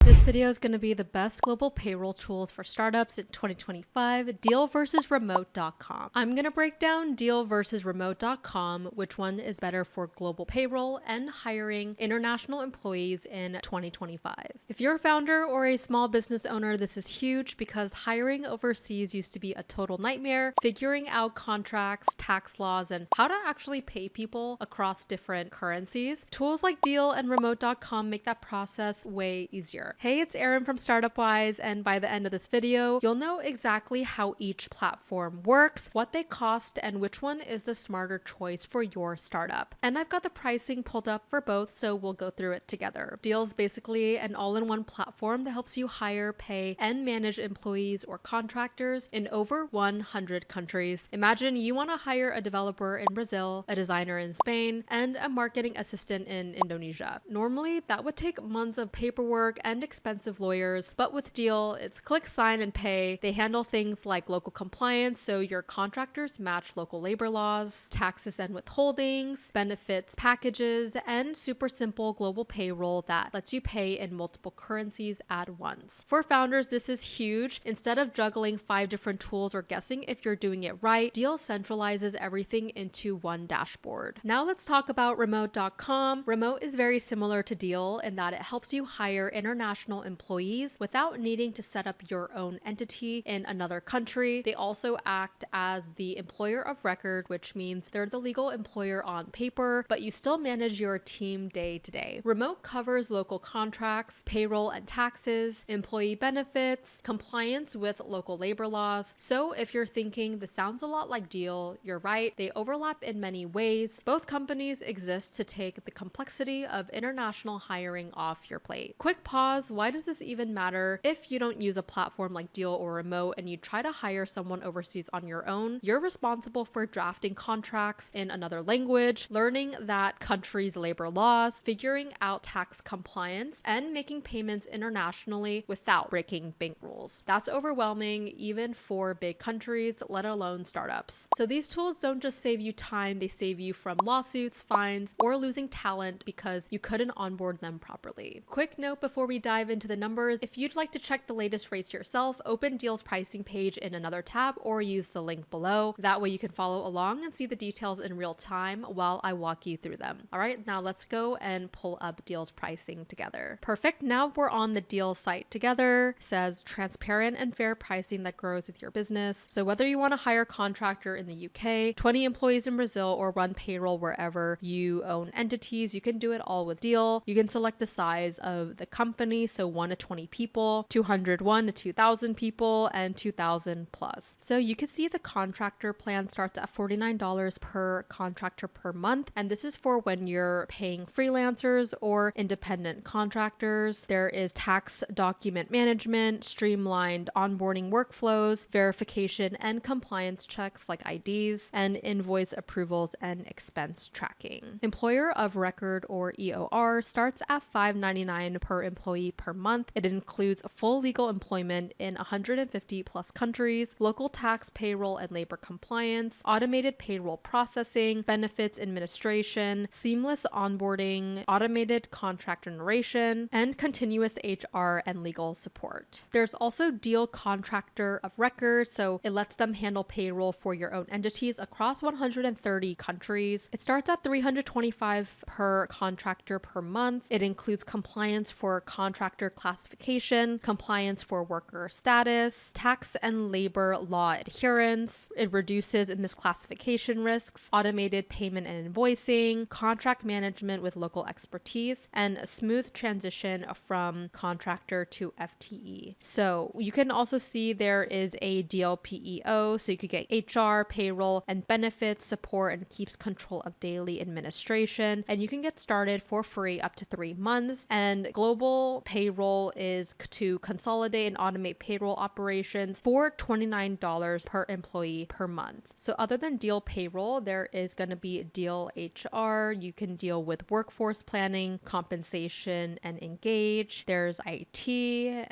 This video is going to be the best global payroll tools for startups in 2025, Deel versus remote.com. I'm going to break down Deel versus remote.com, which one is better for global payroll and hiring international employees in 2025. If you're a founder or a small business owner, this is huge because hiring overseas used to be a total nightmare, figuring out contracts, tax laws, and how to actually pay people across different currencies. Tools like Deel and remote.com make that process way easier. Hey, it's Erin from Startup Wise, and by the end of this video, you'll know exactly how each platform works, what they cost, and which one is the smarter choice for your startup. And I've got the pricing pulled up for both, so we'll go through it together. Deel is basically an all-in-one platform that helps you hire, pay, and manage employees or contractors in over 100 countries. Imagine you want to hire a developer in Brazil, a designer in Spain, and a marketing assistant in Indonesia. Normally, that would take months of paperwork and expensive lawyers, but with Deel, it's click, sign, and pay. They handle things like local compliance, so your contractors match local labor laws, taxes and withholdings, benefits packages, and super simple global payroll that lets you pay in multiple currencies at once. For founders, this is huge. Instead of juggling 5 different tools or guessing if you're doing it right, Deel centralizes everything into one dashboard. Now let's talk about remote.com. Remote is very similar to Deel in that it helps you hire international employees without needing to set up your own entity in another country. They also act as the employer of record, which means they're the legal employer on paper, but you still manage your team day to day. Remote covers local contracts, payroll and taxes, employee benefits, compliance with local labor laws. So if you're thinking this sounds a lot like Deel, you're right. They overlap in many ways. Both companies exist to take the complexity of international hiring off your plate. Quick pause. Why does this even matter? If you don't use a platform like Deel or Remote and you try to hire someone overseas on your own, you're responsible for drafting contracts in another language, learning that country's labor laws, figuring out tax compliance, and making payments internationally without breaking bank rules. That's overwhelming even for big countries, let alone startups. So these tools don't just save you time, they save you from lawsuits, fines, or losing talent because you couldn't onboard them properly. Quick note before we dive into the numbers, if you'd like to check the latest rates yourself, open Deel's pricing page in another tab or use the link below. That way you can follow along and see the details in real time while I walk you through them. All right, now let's go and pull up Deel's pricing together. Perfect. Now we're on the Deel site together. It says transparent and fair pricing that grows with your business. So whether you want to hire a contractor in the UK, 20 employees in Brazil, or run payroll wherever you own entities, you can do it all with Deel. You can select the size of the company, so 1 to 20 people, 201 to 2,000 people, and 2,000 plus. So you can see the contractor plan starts at $49 per contractor per month, and this is for when you're paying freelancers or independent contractors. There is tax document management, streamlined onboarding workflows, verification and compliance checks like IDs, and invoice approvals and expense tracking. Employer of record or EOR starts at $5.99 per employee per month. It includes full legal employment in 150 plus countries, local tax, payroll, and labor compliance, automated payroll processing, benefits administration, seamless onboarding, automated contract generation, and continuous HR and legal support. There's also Deel contractor of record, so it lets them handle payroll for your own entities across 130 countries. It starts at $325 per contractor per month. It includes compliance for contractor classification, compliance for worker status, tax and labor law adherence. It reduces misclassification risks, automated payment and invoicing, contract management with local expertise, and a smooth transition from contractor to FTE. So you can also see there is a Deel PEO, so you could get HR, payroll, and benefits support, and keeps control of daily administration. And you can get started for free up to 3 months. And global payroll is to consolidate and automate payroll operations for $29 per employee per month. So other than Deel payroll, there is going to be Deel HR. You can deal with workforce planning, compensation, and engage. There's IT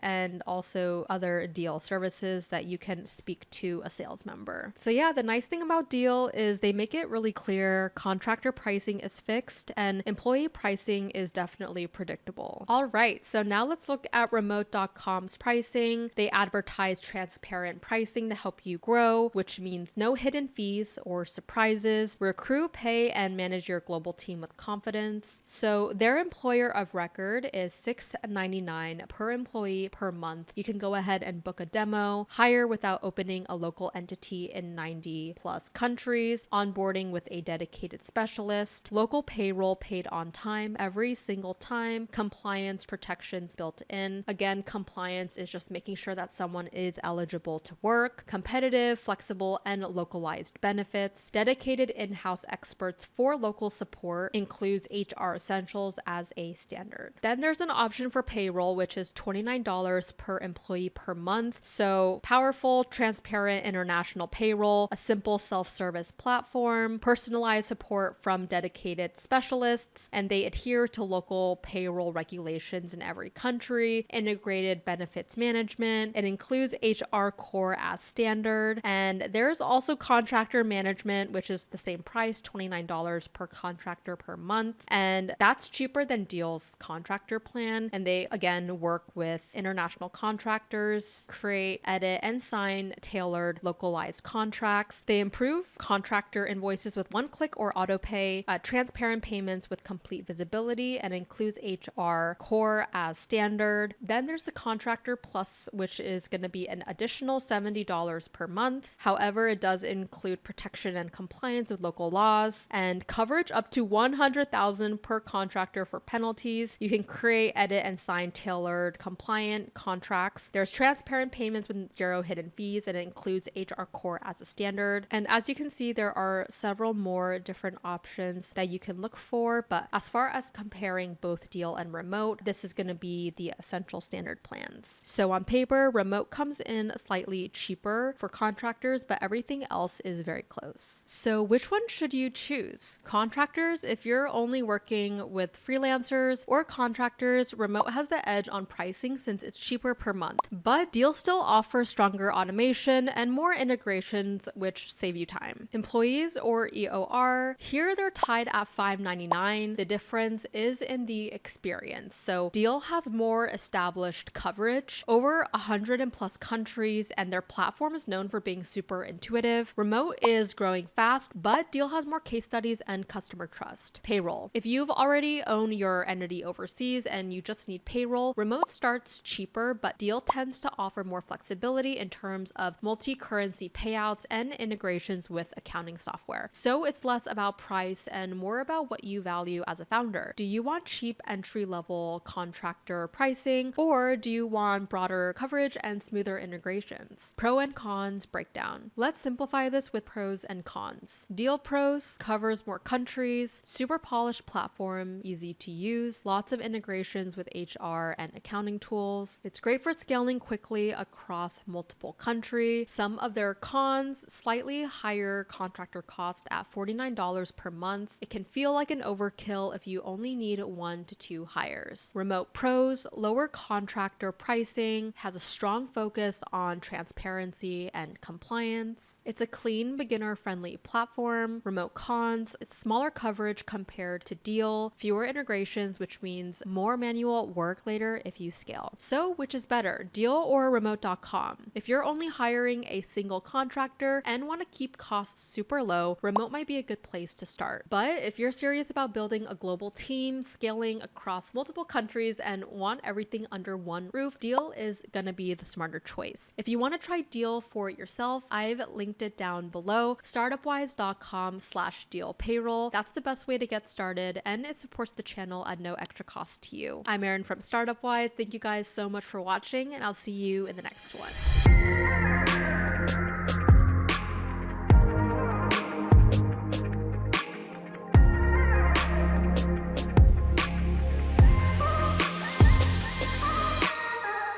and also other Deel services that you can speak to a sales member. So yeah, the nice thing about Deel is they make it really clear contractor pricing is fixed and employee pricing is definitely predictable. All right, so So now let's look at remote.com's pricing. They advertise transparent pricing to help you grow, which means no hidden fees or surprises. Recruit, pay, and manage your global team with confidence. So their employer of record is $6.99 per employee per month. You can go ahead and book a demo, hire without opening a local entity in 90 plus countries, onboarding with a dedicated specialist, local payroll paid on time every single time, compliance protections built in. Again, compliance is just making sure that someone is eligible to work, competitive, flexible, and localized benefits, dedicated in-house experts for local support, includes HR essentials as a standard. Then there's an option for payroll, which is $29 per employee per month. So powerful, transparent international payroll, a simple self-service platform, personalized support from dedicated specialists, and they adhere to local payroll regulations in every country, integrated benefits management. It includes HR core as standard. And there's also contractor management, which is the same price, $29 per contractor per month. And that's cheaper than Deel's contractor plan. And they, again, work with international contractors, create, edit, and sign tailored localized contracts. They improve contractor invoices with one click or auto pay, transparent payments with complete visibility, and includes HR core as standard. Then there's the contractor plus, which is going to be an additional $70 per month. However, it does include protection and compliance with local laws and coverage up to $100,000 per contractor for penalties. You can create, edit, and sign tailored compliant contracts. There's transparent payments with zero hidden fees, and it includes HR core as a standard. And as you can see, there are several more different options that you can look for, but as far as comparing both Deel and Remote, this is going to be the essential standard plans. So on paper, Remote comes in slightly cheaper for contractors, but everything else is very close. So which one should you choose? Contractors, if you're only working with freelancers, or contractors, Remote has the edge on pricing since it's cheaper per month. But Deel still offers stronger automation and more integrations, which save you time. Employees or EOR, here they're tied at $5.99. The difference is in the experience. So Deel has more established coverage, over 100 and plus countries, and their platform is known for being super intuitive. Remote is growing fast, but Deel has more case studies and customer trust. Payroll. If you've already owned your entity overseas and you just need payroll, Remote starts cheaper, but Deel tends to offer more flexibility in terms of multi-currency payouts and integrations with accounting software. So it's less about price and more about what you value as a founder. Do you want cheap entry-level contractor pricing, or do you want broader coverage and smoother integrations? Pro and cons breakdown. Let's simplify this with pros and cons. Deel Pros covers more countries, super polished platform, easy to use, lots of integrations with HR and accounting tools. It's great for scaling quickly across multiple countries. Some of their cons, slightly higher contractor cost at $49 per month. It can feel like an overkill if you only need 1 to 2 hires. Remote pros, lower contractor pricing, has a strong focus on transparency and compliance. It's a clean, beginner-friendly platform. Remote cons, smaller coverage compared to Deel, fewer integrations, which means more manual work later if you scale. So which is better, Deel or remote.com? If you're only hiring a single contractor and want to keep costs super low, Remote might be a good place to start. But if you're serious about building a global team, scaling across multiple countries, and want everything under one roof, Deel is gonna be the smarter choice. If you want to try Deel for yourself, I've linked it down below, startupwise.com/Deel payroll. That's the best way to get started, and it supports the channel at no extra cost to you. I'm Erin from Startup Wise. Thank you guys so much for watching, and I'll see you in the next one.